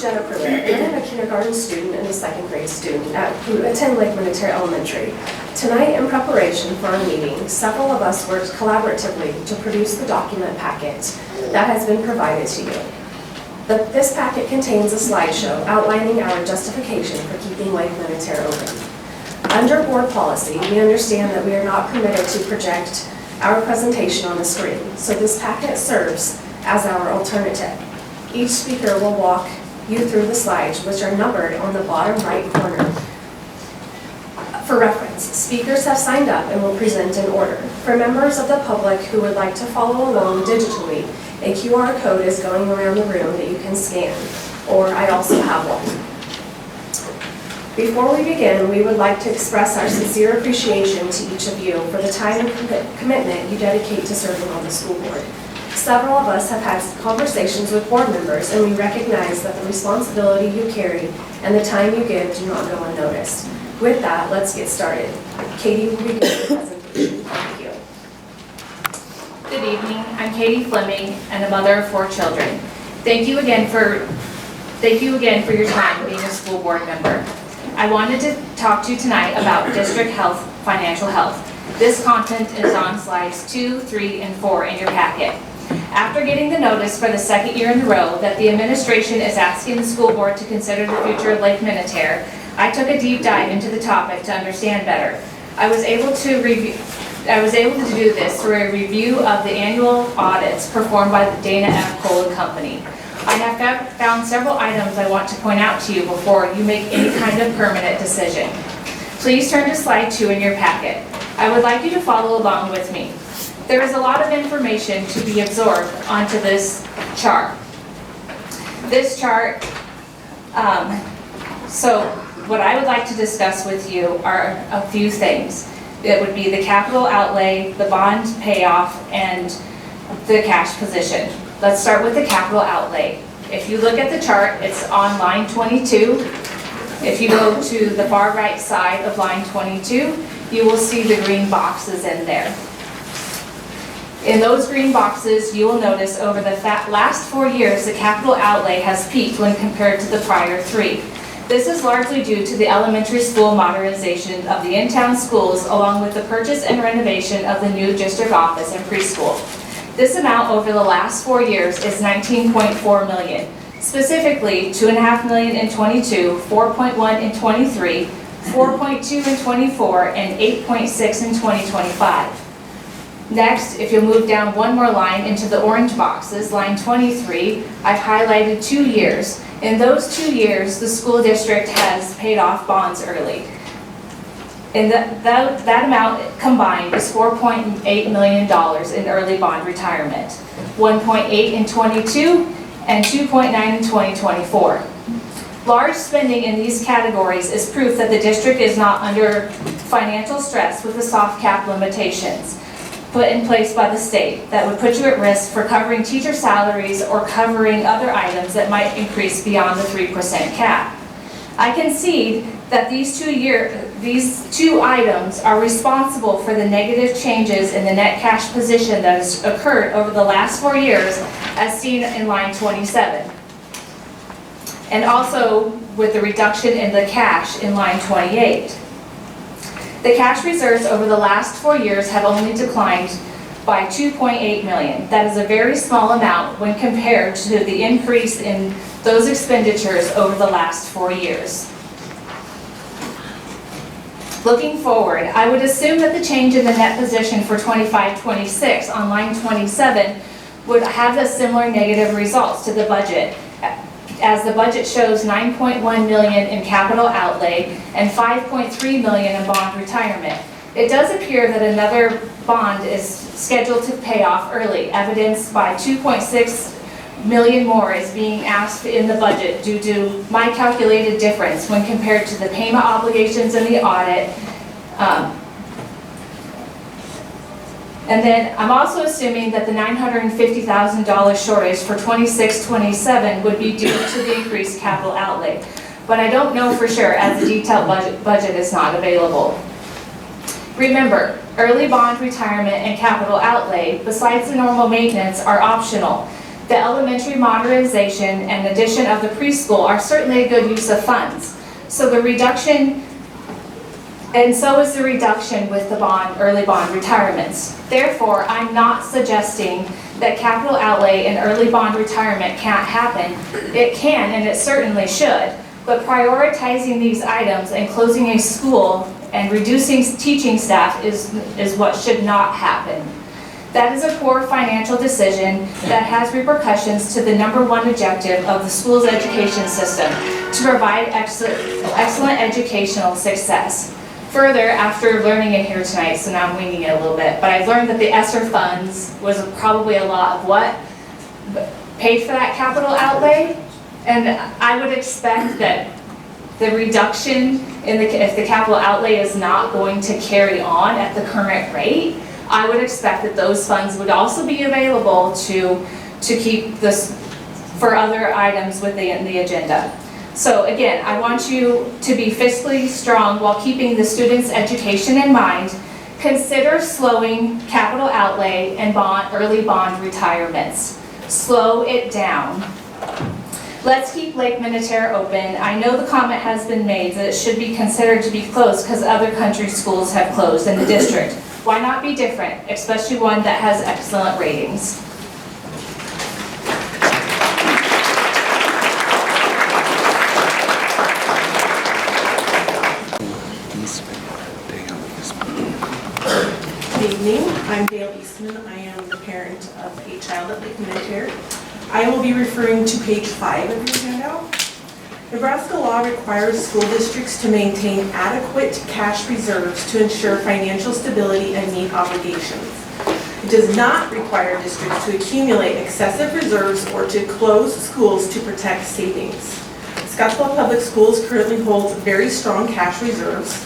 Jenna Pruitt, and I'm a kindergarten student and a second grade student who attend Lake Minatare Elementary. Tonight, in preparation for our meeting, several of us worked collaboratively to produce the document packet that has been provided to you. This packet contains a slideshow outlining our justification for keeping Lake Minatare open. Under board policy, we understand that we are not permitted to project our presentation on the screen, so this packet serves as our alternative. Each speaker will walk you through the slides, which are numbered on the bottom right corner. For reference, speakers have signed up and will present in order. For members of the public who would like to follow along digitally, a QR code is going around the room that you can scan, or I also have one. Before we begin, we would like to express our sincere appreciation to each of you for the time and commitment you dedicate to serving on the school board. Several of us have had conversations with board members, and we recognize that the responsibility you carry and the time you give do not go unnoticed. With that, let's get started. Katie will begin the presentation. Thank you. Good evening. I'm Katie Fleming and a mother of 4 children. Thank you again for your time being a school board member. I wanted to talk to you tonight about district health, financial health. This content is on slides 2, 3, and 4 in your packet. After getting the notice for the second year in a row that the administration is asking the school board to consider the future of Lake Minatare, I took a deep dive into the topic to understand better. I was able to do this through a review of the annual audits performed by the Dana F. Cole & Company. I have found several items I want to point out to you before you make any kind of permanent decision. Please turn to slide 2 in your packet. I would like you to follow along with me. There is a lot of information to be absorbed onto this chart. This chart, so what I would like to discuss with you are a few things. It would be the capital outlay, the bond payoff, and the cash position. Let's start with the capital outlay. If you look at the chart, it's on line 22. If you go to the far right side of line 22, you will see the green boxes in there. In those green boxes, you will notice over the last 4 years, the capital outlay has peaked when compared to the prior 3. This is largely due to the elementary school modernization of the in-town schools, along with the purchase and renovation of the new district office and preschool. This amount over the last 4 years is $19.4 million. Specifically, $2.5 million in 22, $4.1 in 23, $4.2 in 24, and $8.6 in 2025. Next, if you'll move down one more line into the orange boxes, line 23, I've highlighted 2 years. In those 2 years, the school district has paid off bonds early. And that amount combined is $4.8 million in early bond retirement, $1.8 in 22, and $2.9 in 2024. Large spending in these categories is proof that the district is not under financial stress with the soft cap limitations put in place by the state that would put you at risk for covering teacher salaries or covering other items that might increase beyond the 3% cap. I concede that these two items are responsible for the negative changes in the net cash position that has occurred over the last 4 years, as seen in line 27. And also with the reduction in the cash in line 28. The cash reserves over the last 4 years have only declined by $2.8 million. That is a very small amount when compared to the increase in those expenditures over the last 4 years. Looking forward, I would assume that the change in the net position for 25-26 on line 27 would have a similar negative results to the budget, as the budget shows $9.1 million in capital outlay and $5.3 million in bond retirement. It does appear that another bond is scheduled to pay off early, evidenced by $2.6 million more is being asked in the budget due to my calculated difference when compared to the payment obligations in the audit. And then I'm also assuming that the $950,000 shortage for 26-27 would be due to the increased capital outlay. But I don't know for sure, as the detailed budget is not available. Remember, early bond retirement and capital outlay, besides the normal maintenance, are optional. The elementary modernization and addition of the preschool are certainly a good use of funds. So the reduction, and so is the reduction with the early bond retirements. Therefore, I'm not suggesting that capital outlay and early bond retirement can't happen. It can, and it certainly should, but prioritizing these items and closing a school and reducing teaching staff is what should not happen. That is a poor financial decision that has repercussions to the #1 objective of the school's education system, to provide excellent educational success. Further, after learning it here tonight, so now I'm winging it a little bit, but I've learned that the ESSER funds was probably a lot of what paid for that capital outlay, and I would expect that the reduction if the capital outlay is not going to carry on at the current rate, I would expect that those funds would also be available to keep this for other items within the agenda. So again, I want you to be fiscally strong while keeping the students' education in mind. Consider slowing capital outlay and early bond retirements. Slow it down. Let's keep Lake Minatare open. I know the comment has been made that it should be considered to be closed because other country schools have closed in the district. Why not be different, especially one that has excellent ratings? Good evening, I'm Dale Eastman. I am the parent of a child at Lake Minatare. I will be referring to page 5 of your handout. Nebraska law requires school districts to maintain adequate cash reserves to ensure financial stability and meet obligations. It does not require districts to accumulate excessive reserves or to close schools to protect savings. Scottsbluff Public Schools currently holds very strong cash reserves.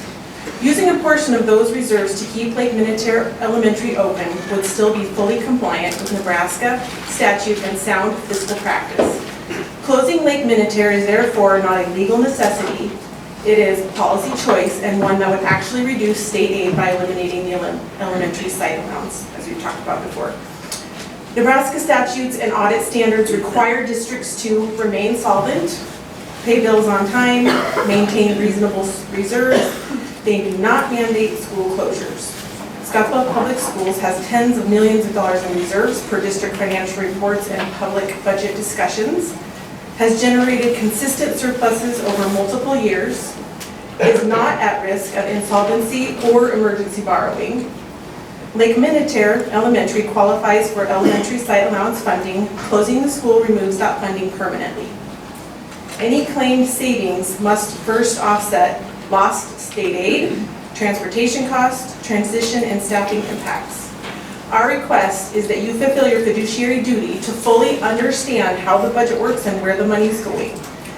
Using a portion of those reserves to keep Lake Minatare Elementary open would still be fully compliant with Nebraska statute and sound fiscal practice. Closing Lake Minatare is therefore not a legal necessity. It is a policy choice and one that would actually reduce state aid by eliminating the elementary site allowance, as we've talked about before. Nebraska statutes and audit standards require districts to remain solvent, pay bills on time, maintain reasonable reserves. They do not mandate school closures. Scottsbluff Public Schools has tens of millions of dollars in reserves per district financial reports and public budget discussions, has generated consistent surpluses over multiple years, is not at risk of insolvency or emergency borrowing. Lake Minatare Elementary qualifies for elementary site allowance funding. Closing the school removes that funding permanently. Any claimed savings must first offset lost state aid, transportation costs, transition, and staffing impacts. Our request is that you fulfill your fiduciary duty to fully understand how the budget works and where the money is going.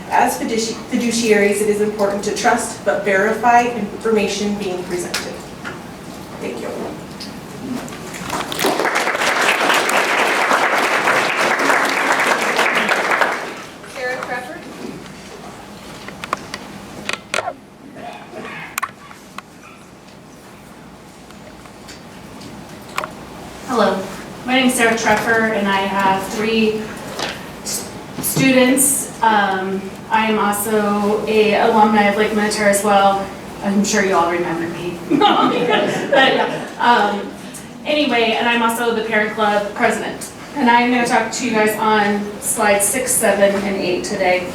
As fiduciaries, it is important to trust but verify information being presented. Thank you. Hello, my name is Sarah Treffer and I have 3 students. I am also a alumni of Lake Minatare as well. I'm sure you all remember me. Anyway, and I'm also the parent club president. And I'm going to talk to you guys on slides 6, 7, and 8 today.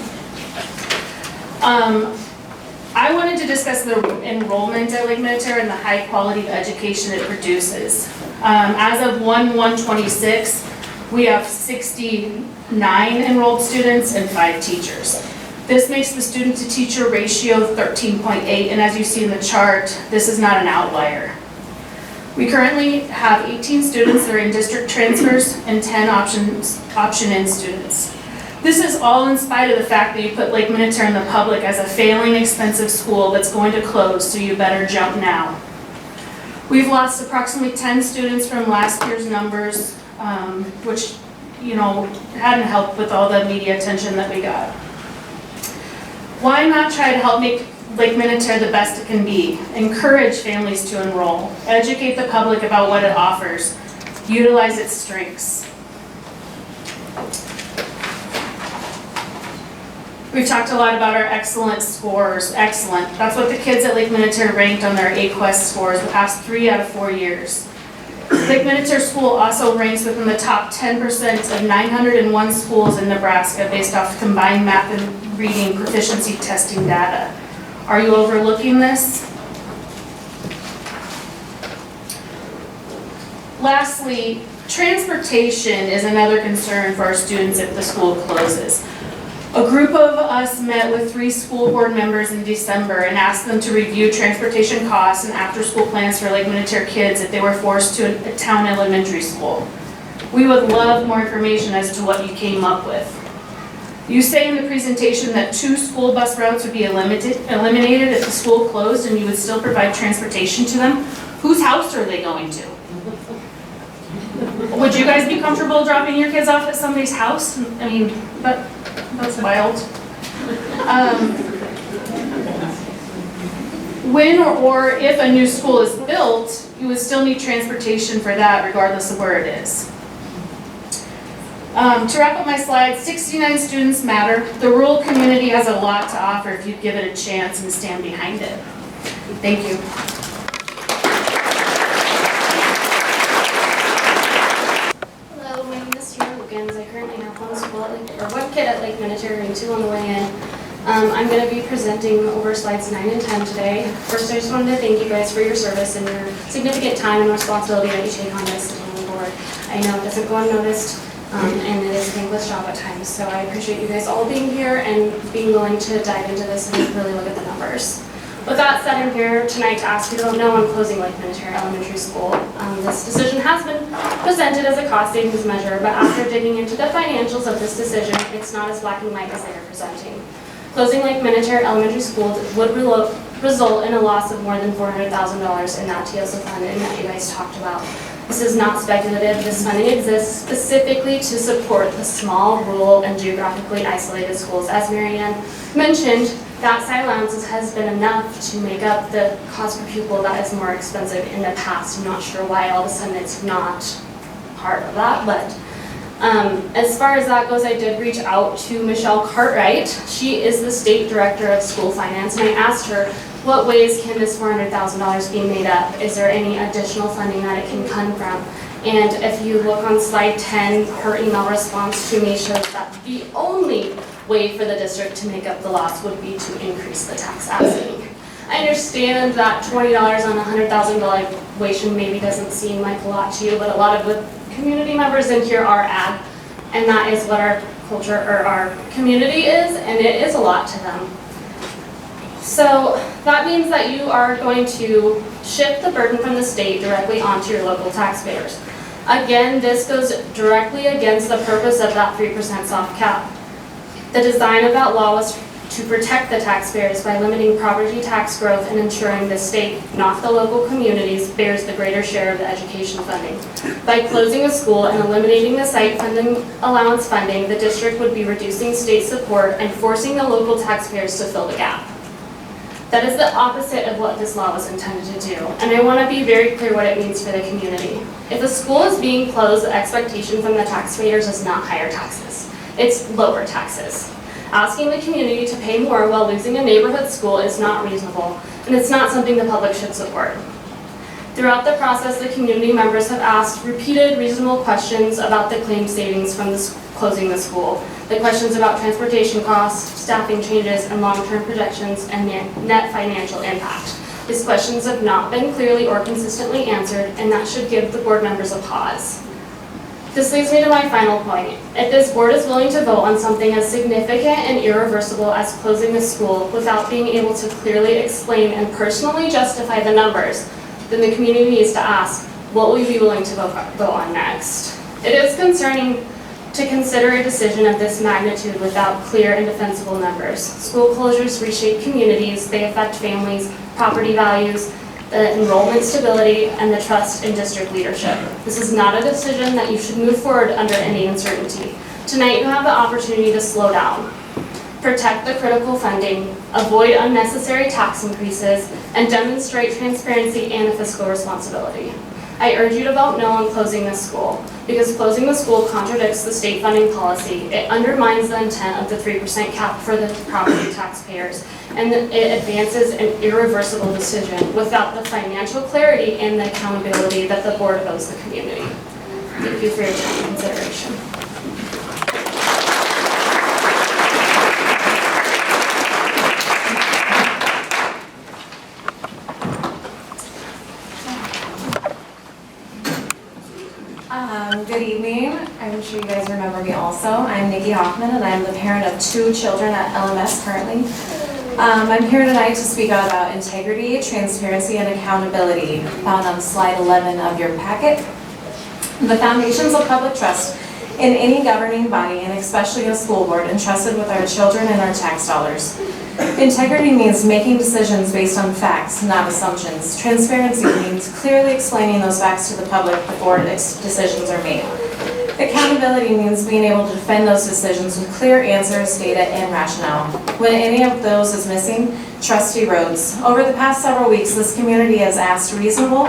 I wanted to discuss the enrollment at Lake Minatare and the high quality of education it produces. As of 1/1/26, we have 69 enrolled students and 5 teachers. This makes the student to teacher ratio 13.8, and as you see in the chart, this is not an outlier. We currently have 18 students that are in district transfers and 10 option-in students. This is all in spite of the fact that you put Lake Minatare in the public as a failing expensive school that's going to close, so you better jump now. We've lost approximately 10 students from last year's numbers, which, hadn't helped with all the media attention that we got. Why not try to help make Lake Minatare the best it can be? Encourage families to enroll, educate the public about what it offers, utilize its strengths. We've talked a lot about our excellent scores, excellent. That's what the kids at Lake Minatare ranked on their A-Quest scores the past 3 out of 4 years. Lake Minatare School also ranks within the top 10% of 901 schools in Nebraska based off combined math and reading proficiency testing data. Are you overlooking this? Lastly, transportation is another concern for our students if the school closes. A group of us met with 3 school board members in December and asked them to review transportation costs and after-school plans for Lake Minatare kids if they were forced to a town elementary school. We would love more information as to what you came up with. You say in the presentation that 2 school bus routes would be eliminated if the school closed and you would still provide transportation to them. Whose house are they going to? Would you guys be comfortable dropping your kids off at somebody's house? I mean, that's wild. When or if a new school is built, you would still need transportation for that regardless of where it is. To wrap up my slides, 69 students matter. The rural community has a lot to offer if you give it a chance and stand behind it. Thank you. Hello, my name is Sarah Wilkins. I currently have one kid at Lake Minatare and 2 on the way in. I'm going to be presenting over slides 9 and 10 today. First, I just wanted to thank you guys for your service and your significant time and responsibility that you take on this board. I know it doesn't go unnoticed, and it is a thankless job at times, so I appreciate you guys all being here and being willing to dive into this and really look at the numbers. With that said, I'm here tonight to ask you to vote no on closing Lake Minatare Elementary School. This decision has been presented as a cost savings measure, but after digging into the financials of this decision, it's not as black and white as they are presenting. Closing Lake Minatare Elementary School would result in a loss of more than $400,000 in that TSO funding that you guys talked about. This is not speculative. This funding exists specifically to support the small, rural, and geographically isolated schools. As Mary Ann mentioned, that side allowances has been enough to make up the cost per pupil that is more expensive in the past. I'm not sure why all of a sudden it's not part of that, but as far as that goes, I did reach out to Michelle Cartwright. She is the state director of school finance, and I asked her, what ways can this $400,000 be made up? Is there any additional funding that it can come from? And if you look on slide 10, her email response to me shows that the only way for the district to make up the loss would be to increase the tax asking. I understand that $20 on a $100,000 valuation maybe doesn't seem like a lot to you, but a lot of the community members in here are ag, and that is what our culture or our community is, and it is a lot to them. So that means that you are going to shift the burden from the state directly onto your local taxpayers. Again, this goes directly against the purpose of that 3% soft cap. The design of that law was to protect the taxpayers by limiting property tax growth and ensuring the state, not the local communities, bears the greater share of the education funding. By closing a school and eliminating the site funding allowance funding, the district would be reducing state support and forcing the local taxpayers to fill the gap. That is the opposite of what this law was intended to do, and I want to be very clear what it means for the community. If a school is being closed, the expectation from the taxpayers is not higher taxes. It's lower taxes. Asking the community to pay more while losing a neighborhood school is not reasonable, and it's not something the public should support. Throughout the process, the community members have asked repeated reasonable questions about the claimed savings from closing the school. The questions about transportation costs, staffing changes, and long-term projections and net financial impact. These questions have not been clearly or consistently answered, and that should give the board members a pause. This leads me to my final point. If this board is willing to vote on something as significant and irreversible as closing a school without being able to clearly explain and personally justify the numbers, then the community needs to ask, what will you be willing to vote on next? It is concerning to consider a decision of this magnitude without clear and defensible numbers. School closures reshape communities, they affect families, property values, the enrollment stability, and the trust in district leadership. This is not a decision that you should move forward under any uncertainty. Tonight you have the opportunity to slow down, protect the critical funding, avoid unnecessary tax increases, and demonstrate transparency and a fiscal responsibility. I urge you to vote no on closing this school, because closing the school contradicts the state funding policy. It undermines the intent of the 3% cap for the property taxpayers, and it advances an irreversible decision without the financial clarity and the accountability that the board owes the community. Thank you for your time and consideration. Good evening. I'm sure you guys remember me also. I'm Nikki Hoffman, and I'm the parent of 2 children at LMS currently. I'm here tonight to speak out about integrity, transparency, and accountability, found on slide 11 of your packet. The foundations of public trust in any governing body, and especially a school board, entrusted with our children and our tax dollars. Integrity means making decisions based on facts, not assumptions. Transparency means clearly explaining those facts to the public before decisions are made. Accountability means being able to defend those decisions with clear answers, data, and rationale. When any of those is missing, trust erodes. Over the past several weeks, this community has asked reasonable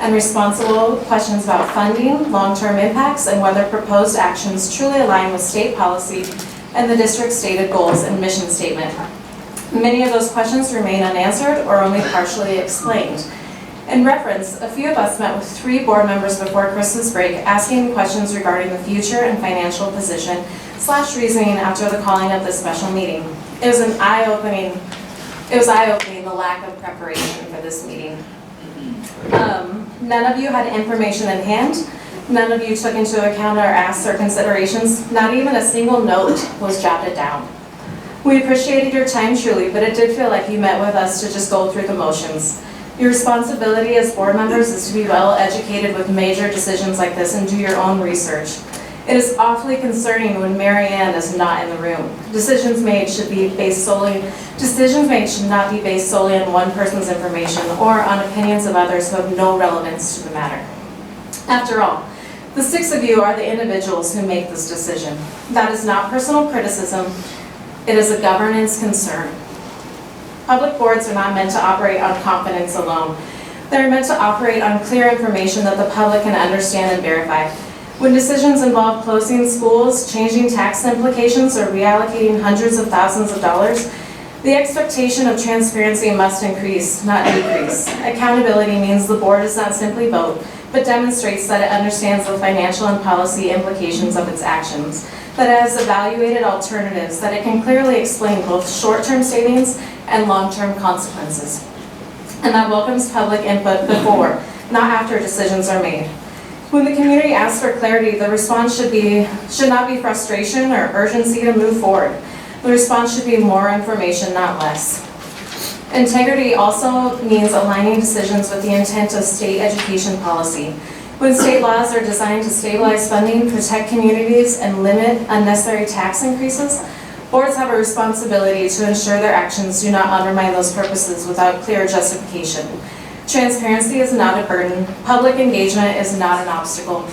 and responsible questions about funding, long-term impacts, and whether proposed actions truly align with state policy and the district's stated goals and mission statement. Many of those questions remain unanswered or only partially explained. In reference, a few of us met with 3 board members before Christmas break asking questions regarding the future and financial position / reasoning after the calling of this special meeting. It was eye-opening the lack of preparation for this meeting. None of you had information in hand. None of you took into account our asks or considerations. Not even a single note was jotted down. We appreciated your time truly, but it did feel like you met with us to just go through the motions. Your responsibility as board members is to be well educated with major decisions like this and do your own research. It is awfully concerning when Mary Ann is not in the room. Decisions made should not be based solely on one person's information or on opinions of others who have no relevance to the matter. After all, the 6 of you are the individuals who make this decision. That is not personal criticism. It is a governance concern. Public boards are not meant to operate on confidence alone. They're meant to operate on clear information that the public can understand and verify. When decisions involve closing schools, changing tax implications, or reallocating hundreds of thousands of dollars, the expectation of transparency must increase, not decrease. Accountability means the board does not simply vote, but demonstrates that it understands the financial and policy implications of its actions, that it has evaluated alternatives, that it can clearly explain both short-term savings and long-term consequences, and that welcomes public input before, not after decisions are made. When the community asks for clarity, the response should not be frustration or urgency to move forward. The response should be more information, not less. Integrity also means aligning decisions with the intent of state education policy. When state laws are designed to stabilize funding, protect communities, and limit unnecessary tax increases, boards have a responsibility to ensure their actions do not undermine those purposes without clear justification. Transparency is not a burden. Public engagement is not an obstacle.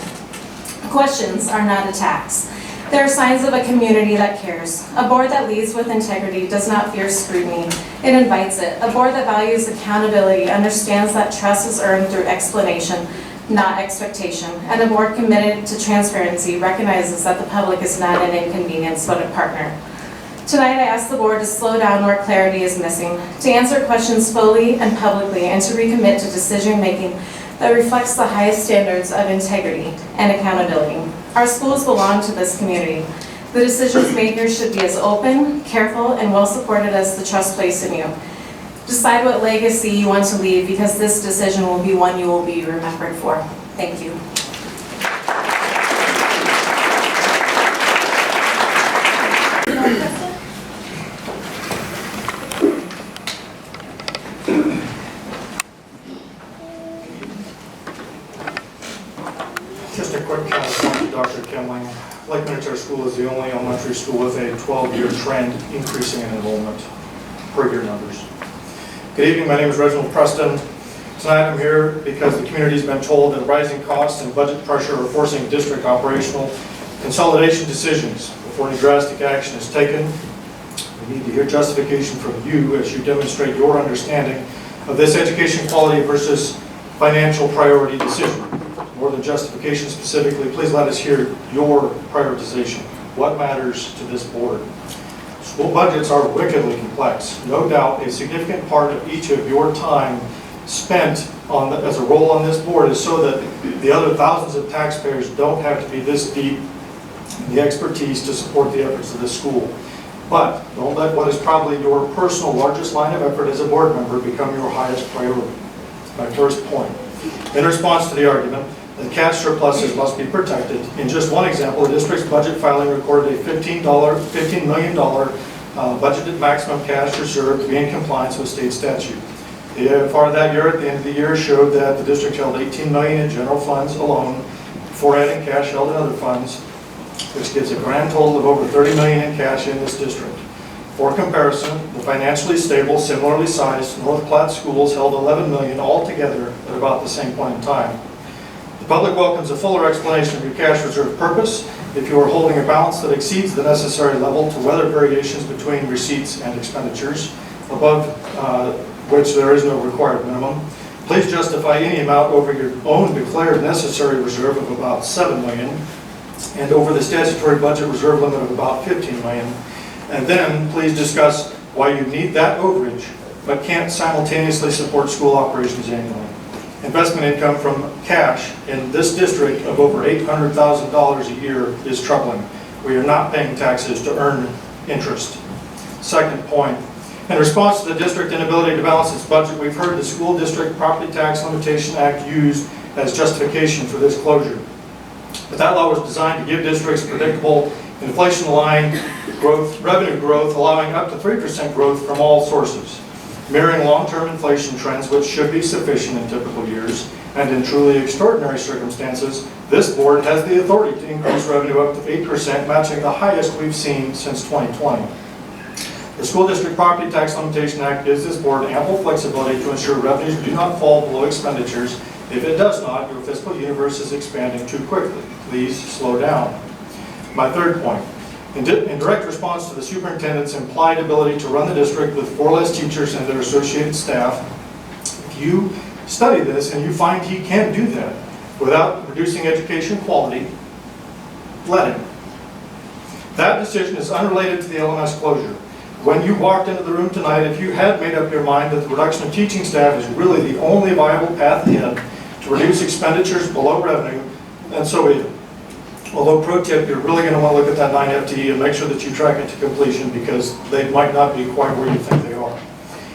Questions are not attacks. They are signs of a community that cares. A board that leads with integrity does not fear scrutiny. It invites it. A board that values accountability understands that trust is earned through explanation, not expectation. And a board committed to transparency recognizes that the public is not an inconvenience, but a partner. Tonight, I ask the board to slow down where clarity is missing, to answer questions fully and publicly, and to recommit to decision-making that reflects the highest standards of integrity and accountability. Our schools belong to this community. The decisions made here should be as open, careful, and well-supported as the trust placed in you. Decide what legacy you want to leave, because this decision will be one you will be remembered for. Thank you. Just a quick comment to Dr. Kimling. Lake Minatare School is the only elementary school with a 12-year trend increasing in enrollment per year numbers. Good evening, my name is Reginald Preston. Tonight I'm here because the community's been told that rising costs and budget pressure are forcing district operational consolidation decisions. Before any drastic action is taken, we need to hear justification from you as you demonstrate your understanding of this education quality versus financial priority decision. more than justification specifically, please let us hear your prioritization. What matters to this board? School budgets are wickedly complex. No doubt a significant part of each of your time spent as a role on this board is so that the other thousands of taxpayers don't have to be this deep in the expertise to support the efforts of this school. But don't let what is probably your personal largest line of effort as a board member become your highest priority. My first point. In response to the argument that cash surpluses must be protected, in just one example, the district's budget filing recorded a $15 million budgeted maximum cash reserve to be in compliance with state statute. The AFR that year, at the end of the year, showed that the district held $18 million in general funds alone before adding cash held in other funds, which gives a grand total of over $30 million in cash in this district. For comparison, the financially stable, similarly sized North Platte schools held $11 million altogether at about the same point in time. The public welcomes a fuller explanation of your cash reserve purpose if you are holding a balance that exceeds the necessary level to weather variations between receipts and expenditures, above which there is no required minimum. Please justify any amount over your own declared necessary reserve of about $7 million and over the statutory budget reserve limit of about $15 million. And then please discuss why you need that overage but can't simultaneously support school operations annually. Investment income from cash in this district of over $800,000 a year is troubling. We are not paying taxes to earn interest. Second point, in response to the district inability to balance its budget, we've heard the School District Property Tax Limitation Act used as justification for this closure. But that law was designed to give districts predictable inflation-aligned revenue growth, allowing up to 3% growth from all sources. Mirroring long-term inflation trends, which should be sufficient in typical years, and in truly extraordinary circumstances, this board has the authority to increase revenue up to 8%, matching the highest we've seen since 2020. The School District Property Tax Limitation Act gives this board ample flexibility to ensure revenues do not fall below expenditures. If it does not, your fiscal universe is expanding too quickly. Please slow down. My third point. In direct response to the superintendent's implied ability to run the district with 4 less teachers and their associated staff, if you study this and you find he can't do that without reducing education quality, let him. That decision is unrelated to the LMS closure. When you walked into the room tonight, if you had made up your mind that the reduction of teaching staff is really the only viable path ahead to reduce expenditures below revenue, then so be it. Although, pro tip, you're really going to want to look at that 9 FTE and make sure that you track it to completion, because they might not be quite where you think they are.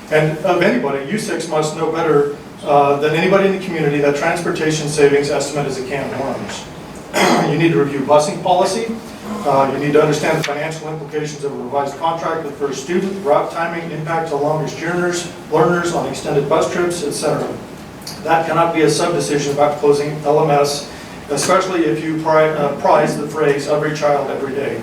And of anybody, U6 must know better than anybody in the community that transportation savings estimate is a can of worms. You need to review busing policy. You need to understand the financial implications of a revised contract with first student, route timing, impact to longest learners on extended bus trips, etc. That cannot be a sub-decision about closing LMS, especially if you prize the phrase, every child, every day.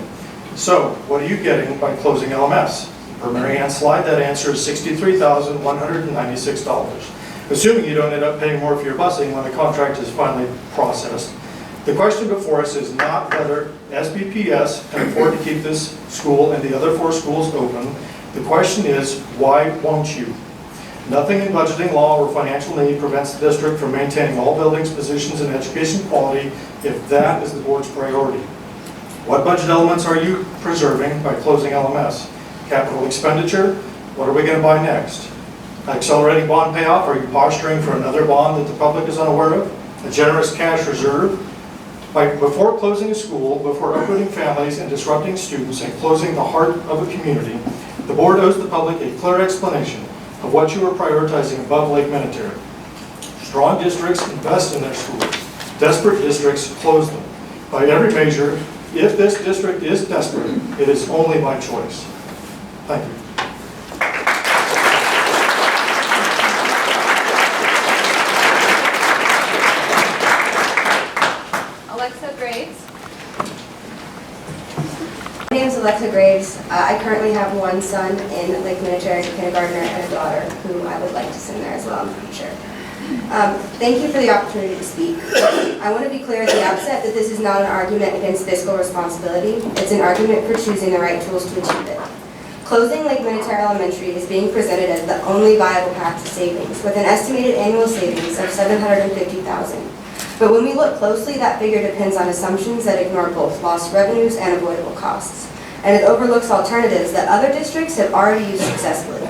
So, what are you getting by closing LMS? Per Mary Ann's slide, that answer is $63,196. Assuming you don't end up paying more for your busing when the contract is finally processed. The question before us is not whether SBPS can afford to keep this school and the other 4 schools open. The question is, why won't you? Nothing in budgeting law or financial need prevents the district from maintaining all buildings, positions, and education quality if that is the board's priority. What budget elements are you preserving by closing LMS? Capital expenditure? What are we going to buy next? Accelerating bond payoff? Are you posturing for another bond that the public is unaware of? A generous cash reserve? Before closing a school, before uprooting families and disrupting students and closing the heart of a community, the board owes the public a clear explanation of what you are prioritizing above Lake Minatare. Strong districts invest in their schools. Desperate districts close them. By every measure, if this district is desperate, it is only by choice. Thank you. My name is Alexa Graves. I currently have one son in Lake Minatare, kindergartner, and a daughter who I would like to send there as well in the future. Thank you for the opportunity to speak. I want to be clear at the outset that this is not an argument against fiscal responsibility. It's an argument for choosing the right tools to achieve it. Closing Lake Minatare Elementary is being presented as the only viable path to savings, with an estimated annual savings of $750,000. But when we look closely, that figure depends on assumptions that ignore both lost revenues and avoidable costs, and it overlooks alternatives that other districts have already used successfully.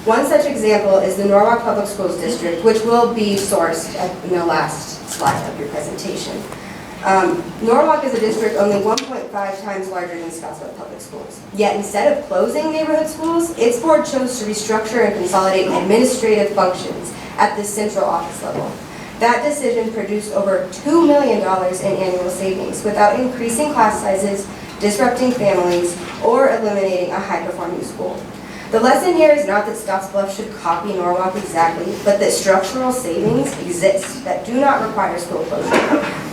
One such example is the Norwalk Public Schools District, which will be sourced in the last slide of your presentation. Norwalk is a district only 1.5 times larger than Scottsbluff Public Schools. Yet instead of closing neighborhood schools, its board chose to restructure and consolidate administrative functions at the central office level. That decision produced over $2 million in annual savings without increasing class sizes, disrupting families, or eliminating a high-performing school. The lesson here is not that Scottsbluff should copy Norwalk exactly, but that structural savings exist that do not require school closure,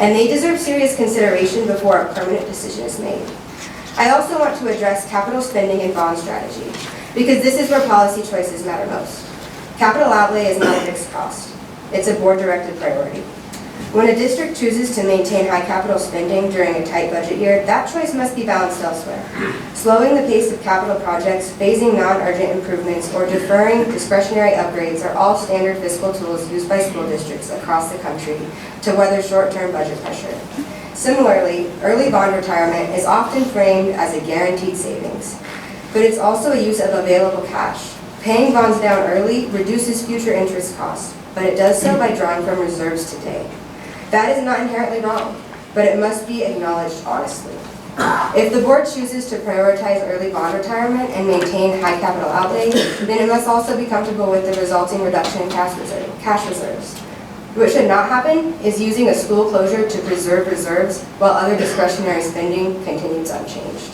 and they deserve serious consideration before a permanent decision is made. I also want to address capital spending and bond strategy, because this is where policy choices matter most. Capital outlay is not a fixed cost. It's a board-directed priority. When a district chooses to maintain high capital spending during a tight budget year, that choice must be balanced elsewhere. Slowing the pace of capital projects, phasing non-urgent improvements, or deferring discretionary upgrades are all standard fiscal tools used by school districts across the country to weather short-term budget pressure. Similarly, early bond retirement is often framed as a guaranteed savings, but it's also a use of available cash. Paying bonds down early reduces future interest costs, but it does so by drawing from reserves today. That is not inherently wrong, but it must be acknowledged honestly. If the board chooses to prioritize early bond retirement and maintain high capital outlay, then it must also be comfortable with the resulting reduction in cash reserves. What should not happen is using a school closure to preserve reserves while other discretionary spending continues unchanged.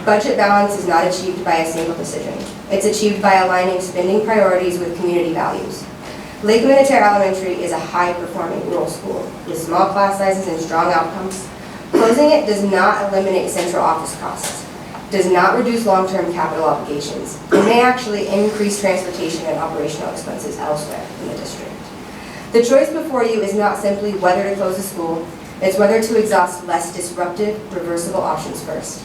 Budget balance is not achieved by a single decision. It's achieved by aligning spending priorities with community values. Lake Minatare Elementary is a high-performing rural school with small class sizes and strong outcomes. Closing it does not eliminate central office costs, does not reduce long-term capital obligations, and may actually increase transportation and operational expenses elsewhere in the district. The choice before you is not simply whether to close a school, it's whether to exhaust less disruptive, reversible options first.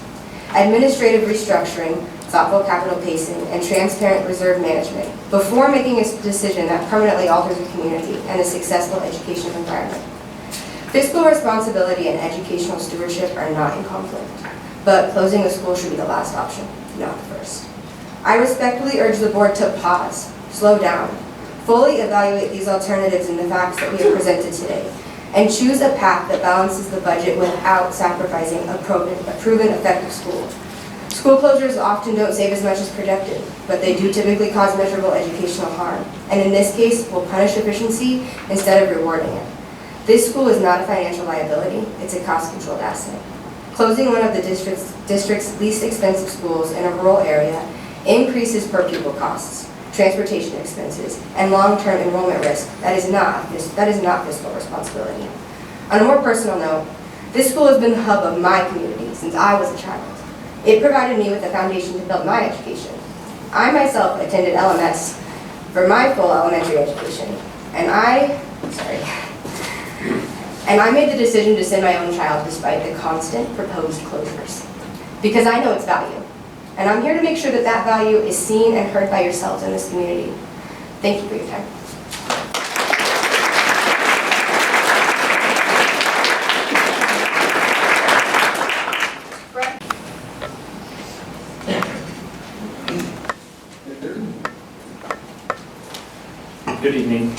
Administrative restructuring, thoughtful capital pacing, and transparent reserve management before making a decision that permanently alters a community and a successful educational environment. Fiscal responsibility and educational stewardship are not in conflict, but closing a school should be the last option, not the first. I respectfully urge the board to pause, slow down, fully evaluate these alternatives and the facts that we have presented today, and choose a path that balances the budget without sacrificing a proven effective school. School closures often don't save as much as projected, but they do typically cause measurable educational harm, and in this case, will punish efficiency instead of rewarding it. This school is not a financial liability, it's a cost-controlled asset. Closing one of the district's least expensive schools in a rural area increases per pupil costs, transportation expenses, and long-term enrollment risk. That is not fiscal responsibility. On a more personal note, this school has been the hub of my community since I was a child. It provided me with the foundation to build my education. I myself attended LMS for my full elementary education, and I made the decision to send my own child despite the constant proposed closures, because I know its value. And I'm here to make sure that that value is seen and heard by yourselves in this community. Thank you for your time. Good evening.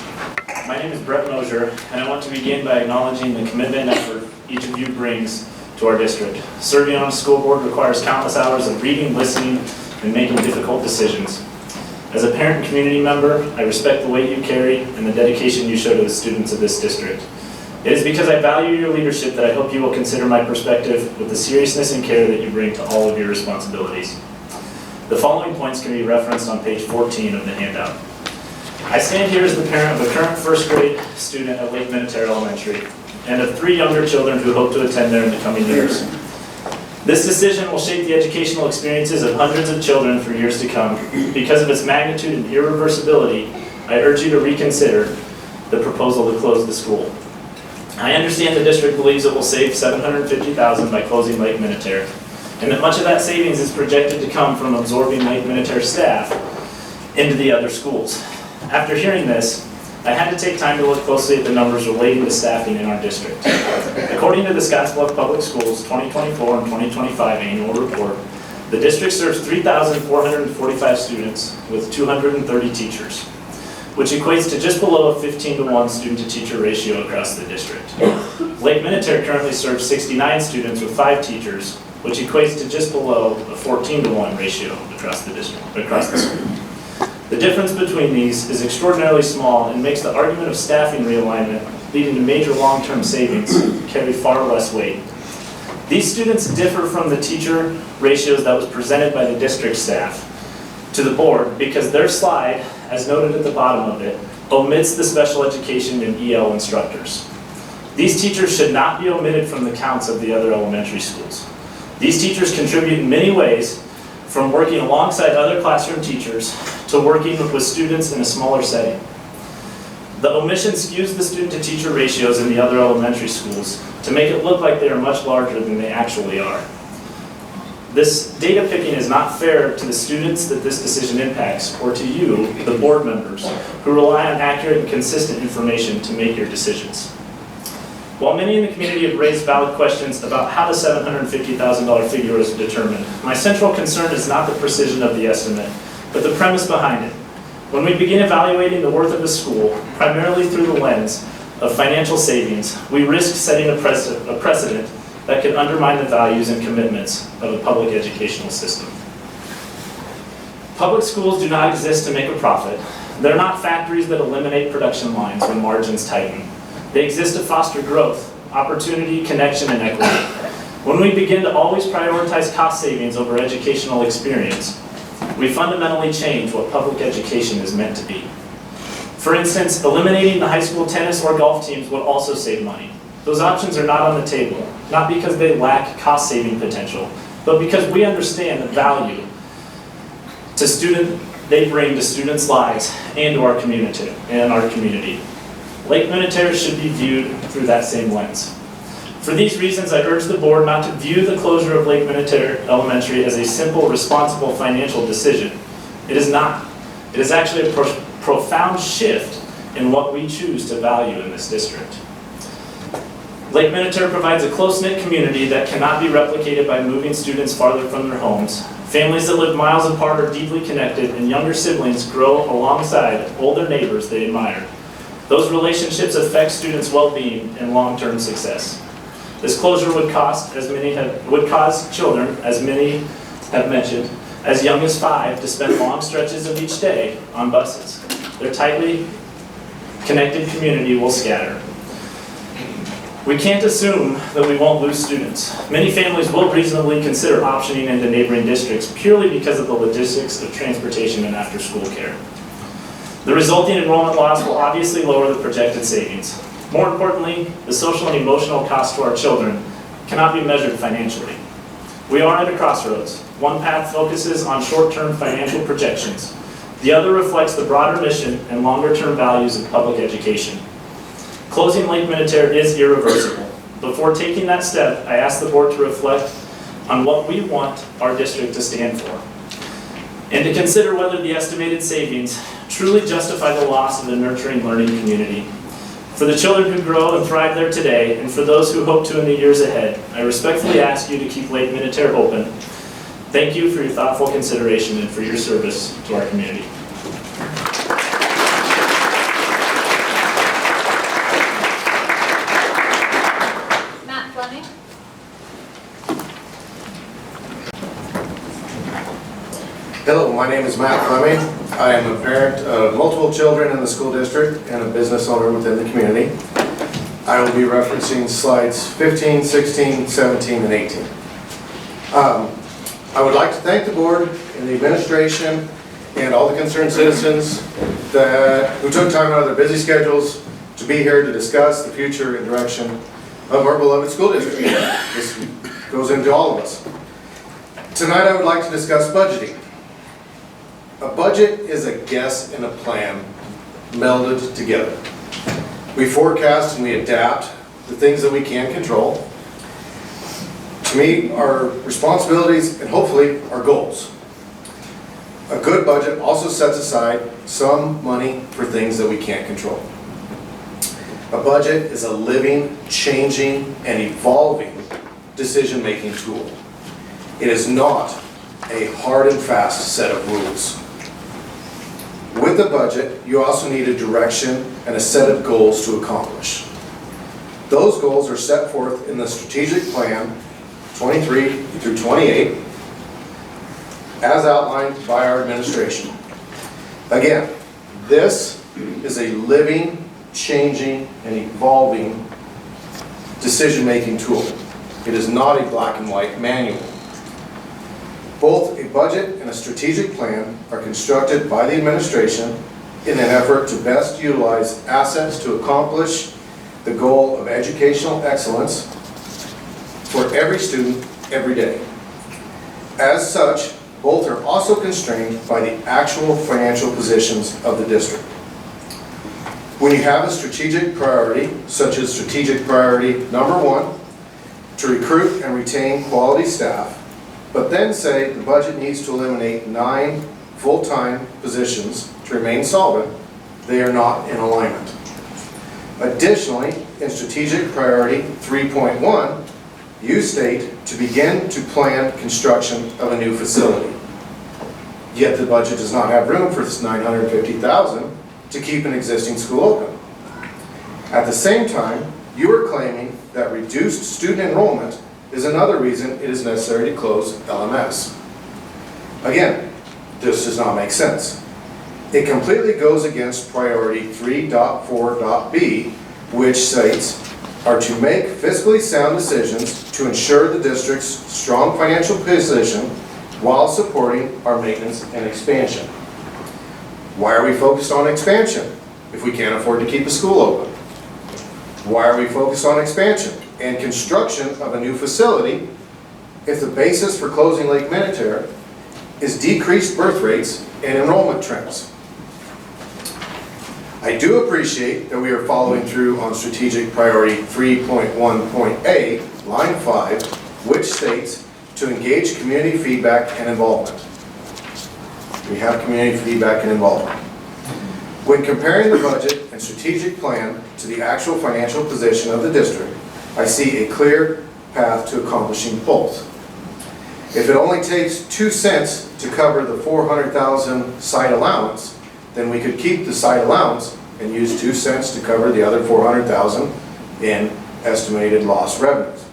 My name is Brett Mosier, and I want to begin by acknowledging the commitment and effort each of you brings to our district. Serving on a school board requires countless hours of reading, listening, and making difficult decisions. As a parent and community member, I respect the weight you carry and the dedication you show to the students of this district. It is because I value your leadership that I hope you will consider my perspective with the seriousness and care that you bring to all of your responsibilities. The following points can be referenced on page 14 of the handout. I stand here as the parent of a current first grade student at Lake Minatare Elementary and of 3 younger children who hope to attend there in the coming years. This decision will shape the educational experiences of hundreds of children for years to come. Because of its magnitude and irreversibility, I urge you to reconsider the proposal to close the school. I understand the district believes it will save $750,000 by closing Lake Minatare, and that much of that savings is projected to come from absorbing Lake Minatare staff into the other schools. After hearing this, I had to take time to look closely at the numbers relating to staffing in our district. According to the Scottsbluff Public Schools 2024 and 2025 annual report, the district serves 3,445 students with 230 teachers, which equates to just below a 15-to-1 student-to-teacher ratio across the district. Lake Minatare currently serves 69 students with 5 teachers, which equates to just below a 14-to-1 ratio across the school. The difference between these is extraordinarily small and makes the argument of staffing realignment leading to major long-term savings carry far less weight. These students differ from the teacher ratios that was presented by the district staff to the board because their slide, as noted at the bottom of it, omits the special education and EL instructors. These teachers should not be omitted from the counts of the other elementary schools. These teachers contribute in many ways, from working alongside other classroom teachers to working with students in a smaller setting. The omission skews the student-to-teacher ratios in the other elementary schools to make it look like they are much larger than they actually are. This data picking is not fair to the students that this decision impacts, or to you, the board members, who rely on accurate and consistent information to make your decisions. While many in the community have raised valid questions about how the $750,000 figure was determined, my central concern is not the precision of the estimate, but the premise behind it. When we begin evaluating the worth of a school, primarily through the lens of financial savings, we risk setting a precedent that could undermine the values and commitments of a public educational system. Public schools do not exist to make a profit. They're not factories that eliminate production lines when margins tighten. They exist to foster growth, opportunity, connection, and equity. When we begin to always prioritize cost savings over educational experience, we fundamentally change what public education is meant to be. For instance, eliminating the high school tennis or golf teams would also save money. Those options are not on the table, not because they lack cost-saving potential, but because we understand the value they bring to students' lives and to our community. Lake Minatare should be viewed through that same lens. For these reasons, I urge the board not to view the closure of Lake Minatare Elementary as a simple, responsible financial decision. It is not. It is actually a profound shift in what we choose to value in this district. Lake Minatare provides a close-knit community that cannot be replicated by moving students farther from their homes. Families that live miles apart are deeply connected, and younger siblings grow alongside older neighbors they admire. Those relationships affect students' well-being and long-term success. This closure would cause children, as many have mentioned, as young as 5 to spend long stretches of each day on buses. Their tightly connected community will scatter. We can't assume that we won't lose students. Many families will reasonably consider optioning into neighboring districts purely because of the logistics of transportation and after-school care. The resulting enrollment loss will obviously lower the projected savings. More importantly, the social and emotional cost to our children cannot be measured financially. We are at a crossroads. One path focuses on short-term financial projections. The other reflects the broader mission and longer-term values of public education. Closing Lake Minatare is irreversible. Before taking that step, I ask the board to reflect on what we want our district to stand for, and to consider whether the estimated savings truly justify the loss of the nurturing learning community. For the children who grow and thrive there today, and for those who hope to in the years ahead, I respectfully ask you to keep Lake Minatare open. Thank you for your thoughtful consideration and for your service to our community. Matt Fleming. Hello, my name is Matt Fleming. I am a parent of multiple children in the school district and a business owner within the community. I will be referencing slides 15, 16, 17, and 18. I would like to thank the board and the administration and all the concerned citizens who took time out of their busy schedules to be here to discuss the future and direction of our beloved school district. This goes into all of us. Tonight I would like to discuss budgeting. A budget is a guess and a plan melded together. We forecast and we adapt the things that we can control to meet our responsibilities and hopefully our goals. A good budget also sets aside some money for things that we can't control. A budget is a living, changing, and evolving decision-making tool. It is not a hard and fast set of rules. With a budget, you also need a direction and a set of goals to accomplish. Those goals are set forth in the strategic plan 23 through 28, as outlined by our administration. Again, this is a living, changing, and evolving decision-making tool. It is not a black and white manual. Both a budget and a strategic plan are constructed by the administration in an effort to best utilize assets to accomplish the goal of educational excellence for every student, every day. As such, both are also constrained by the actual financial positions of the district. When you have a strategic priority, such as strategic priority number 1, to recruit and retain quality staff, but then say the budget needs to eliminate 9 full-time positions to remain solvent, they are not in alignment. Additionally, in strategic priority 3.1, you state to begin to plan construction of a new facility. Yet the budget does not have room for this $950,000 to keep an existing school open. At the same time, you are claiming that reduced student enrollment is another reason it is necessary to close LMS. Again, this does not make sense. It completely goes against priority 3.4.b, which states, are to make fiscally sound decisions to ensure the district's strong financial position while supporting our maintenance and expansion. Why are we focused on expansion if we can't afford to keep a school open? Why are we focused on expansion and construction of a new facility if the basis for closing Lake Minatare is decreased birth rates and enrollment trends? I do appreciate that we are following through on strategic priority 3.1.a, line 5, which states to engage community feedback and involvement. We have community feedback and involvement. When comparing the budget and strategic plan to the actual financial position of the district, I see a clear path to accomplishing both. If it only takes 2 cents to cover the $400,000 site allowance, then we could keep the site allowance and use 2 cents to cover the other $400,000 in estimated lost revenues.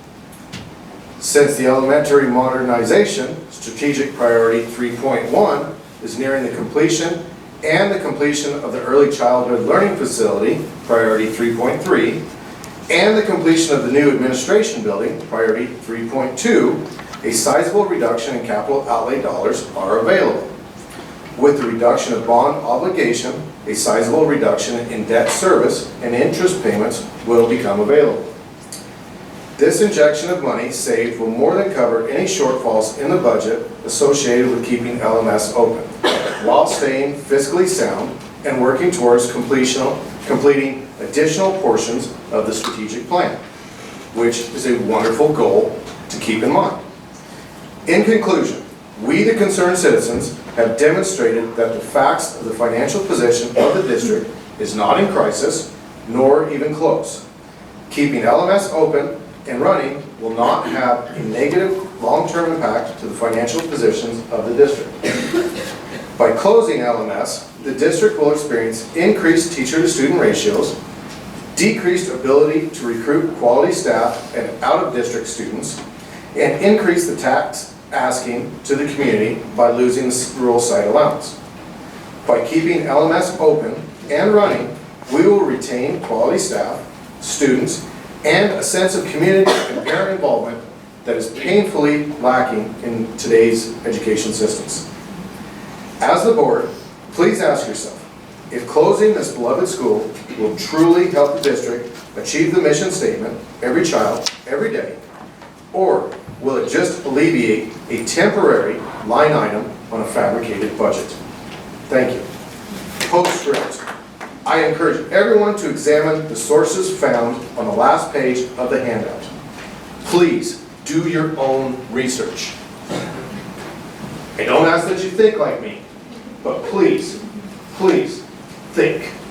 Since the elementary modernization, strategic priority 3.1, is nearing the completion, and the completion of the early childhood learning facility, priority 3.3, and the completion of the new administration building, priority 3.2, a sizable reduction in capital outlay dollars are available. With the reduction of bond obligation, a sizable reduction in debt service and interest payments will become available. This injection of money saved will more than cover any shortfalls in the budget associated with keeping LMS open, while staying fiscally sound and working towards completing additional portions of the strategic plan, which is a wonderful goal to keep in mind. In conclusion, we, the concerned citizens, have demonstrated that the facts of the financial position of the district is not in crisis, nor even close. Keeping LMS open and running will not have a negative long-term impact to the financial positions of the district. By closing LMS, the district will experience increased teacher-to-student ratios, decreased ability to recruit quality staff and out-of-district students, and increase the tax asking to the community by losing the rural site allowance. By keeping LMS open and running, we will retain quality staff, students, and a sense of community and parent involvement that is painfully lacking in today's education systems. As the board, please ask yourself, if closing this beloved school will truly help the district achieve the mission statement, every child, every day, or will it just alleviate a temporary line item on a fabricated budget? Thank you. Postscript. I encourage everyone to examine the sources found on the last page of the handout. Please do your own research. I don't ask that you think like me. but please, please, think.